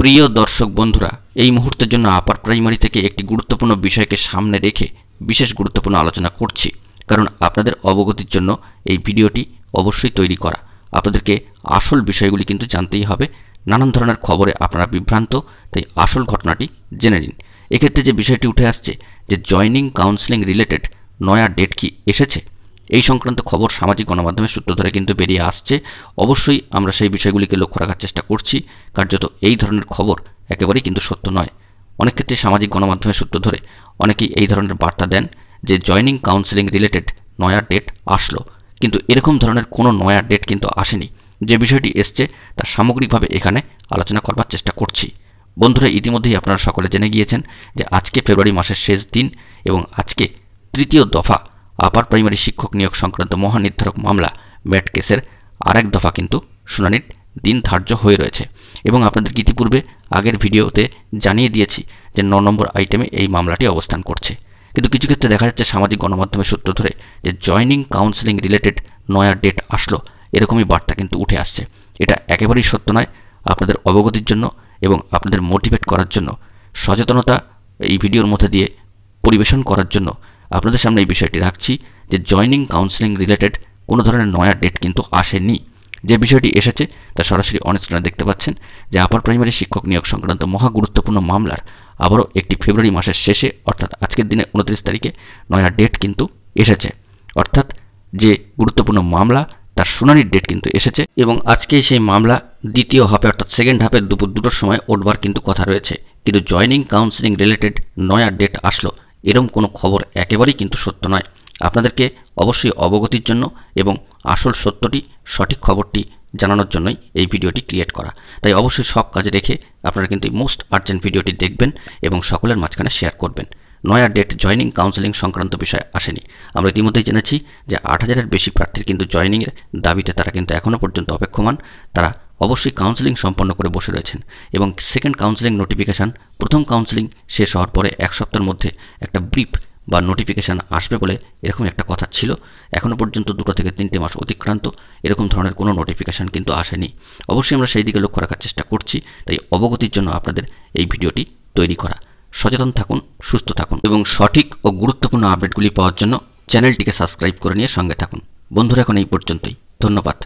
প্রিয় দর্শক বন্ধুরা, এই মুহূর্তের জন্য আপার প্রাইমারি থেকে একটি গুরুত্বপূর্ণ বিষয়কে সামনে রেখে বিশেষ গুরুত্বপূর্ণ আলোচনা করছি। কারণ আপনাদের অবগতির জন্য এই ভিডিওটি অবশ্যই তৈরি করা। আপনাদেরকে আসল বিষয়গুলি কিন্তু জানতেই হবে। নানান ধরনের খবরে আপনারা বিভ্রান্ত, তাই আসল ঘটনাটি জেনে নিন। এক্ষেত্রে যে বিষয়টি উঠে আসছে যে জয়নিং কাউন্সেলিং রিলেটেড নয়া ডেট কি এসেছে, এই সংক্রান্ত খবর সামাজিক গণমাধ্যমের সূত্র ধরে কিন্তু বেরিয়ে আসছে। অবশ্যই আমরা সেই বিষয়গুলিকে লক্ষ্য রাখার চেষ্টা করছি। কার্যত এই ধরনের খবর একেবারেই কিন্তু সত্য নয়। অনেক ক্ষেত্রে সামাজিক গণমাধ্যমের সূত্র ধরে অনেকেই এই ধরনের বার্তা দেন যে জয়নিং কাউন্সেলিং রিলেটেড নয়া ডেট আসলো, কিন্তু এরকম ধরনের কোনো নয়া ডেট কিন্তু আসেনি। যে বিষয়টি এসছে তা সামগ্রিকভাবে এখানে আলোচনা করবার চেষ্টা করছি। বন্ধুরা, ইতিমধ্যেই আপনারা সকলে জেনে গিয়েছেন যে আজকে ফেব্রুয়ারি মাসের শেষ দিন এবং আজকে তৃতীয় দফা আপার প্রাইমারি শিক্ষক নিয়োগ সংক্রান্ত মহানির্ধারক মামলা ম্যাট কেসের আরেক দফা কিন্তু শুনানির দিন ধার্য হয়ে রয়েছে। এবং আপনাদেরকে ইতিপূর্বে আগের ভিডিওতে জানিয়ে দিয়েছি যে 9 নম্বর আইটেমে এই মামলাটি অবস্থান করছে। কিন্তু কিছু ক্ষেত্রে দেখা যাচ্ছে সামাজিক গণমাধ্যমের সূত্র ধরে যে জয়নিং কাউন্সেলিং রিলেটেড নয়া ডেট আসলো, এরকমই বার্তা কিন্তু উঠে আসছে। এটা একেবারেই সত্য নয়। আপনাদের অবগতির জন্য এবং আপনাদের মোটিভেট করার জন্য, সচেতনতা এই ভিডিওর মধ্যে দিয়ে পরিবেশন করার জন্য আপনাদের সামনে এই বিষয়টি রাখছি যে জয়নিং কাউন্সেলিং রিলেটেড কোনো ধরনের নয়া ডেট কিন্তু আসেনি। যে বিষয়টি এসেছে তা সরাসরি অন স্ক্রিনে দেখতে পাচ্ছেন যে আপার প্রাইমারি শিক্ষক নিয়োগ সংক্রান্ত মহা গুরুত্বপূর্ণ মামলার আবারও একটি ফেব্রুয়ারি মাসের শেষে অর্থাৎ আজকের দিনে 29 তারিখে নয়া ডেট কিন্তু এসেছে। অর্থাৎ যে গুরুত্বপূর্ণ মামলা তার শুনানির ডেট কিন্তু এসেছে এবং আজকেই সেই মামলা দ্বিতীয় হাফে অর্থাৎ সেকেন্ড হাফে দুপুর 2টোর সময় উঠবার কিন্তু কথা রয়েছে। কিন্তু জয়নিং কাউন্সেলিং রিলেটেড নয়া ডেট আসলো, এরকম কোনো খবর একেবারেই কিন্তু সত্য নয়। আপনাদেরকে অবশ্যই অবগতির জন্য এবং আসল সত্যটি, সঠিক খবরটি জানানোর জন্যই এই ভিডিওটি ক্রিয়েট করা। তাই অবশ্যই সব কাজে রেখে আপনারা কিন্তু এই মোস্ট আর্জেন্ট ভিডিওটি দেখবেন এবং সকলের মাঝখানে শেয়ার করবেন। নয়া ডেট জয়নিং কাউন্সেলিং সংক্রান্ত বিষয় আসেনি। আমরা ইতিমধ্যেই জেনেছি যে 8,000-এর বেশি প্রার্থীর কিন্তু জয়নিংয়ের দাবিতে তারা কিন্তু এখনও পর্যন্ত অপেক্ষমান। তারা অবশ্যই কাউন্সেলিং সম্পন্ন করে বসে রয়েছেন এবং সেকেন্ড কাউন্সেলিং নোটিফিকেশান, প্রথম কাউন্সেলিং শেষ হওয়ার পরে 1 সপ্তাহের মধ্যে একটা ব্রিফ বা নোটিফিকেশান আসবে বলে এরকম একটা কথা ছিল। এখনও পর্যন্ত 2 থেকে 3টে মাস অতিক্রান্ত, এরকম ধরনের কোনো নোটিফিকেশান কিন্তু আসেনি। অবশ্যই আমরা সেই দিকে লক্ষ্য রাখার চেষ্টা করছি। তাই অবগতির জন্য আপনাদের এই ভিডিওটি তৈরি করা। সচেতন থাকুন, সুস্থ থাকুন এবং সঠিক ও গুরুত্বপূর্ণ আপডেটগুলি পাওয়ার জন্য চ্যানেলটিকে সাবস্ক্রাইব করে নিয়ে সঙ্গে থাকুন। বন্ধুরা, এখন এই পর্যন্তই। ধন্যবাদ।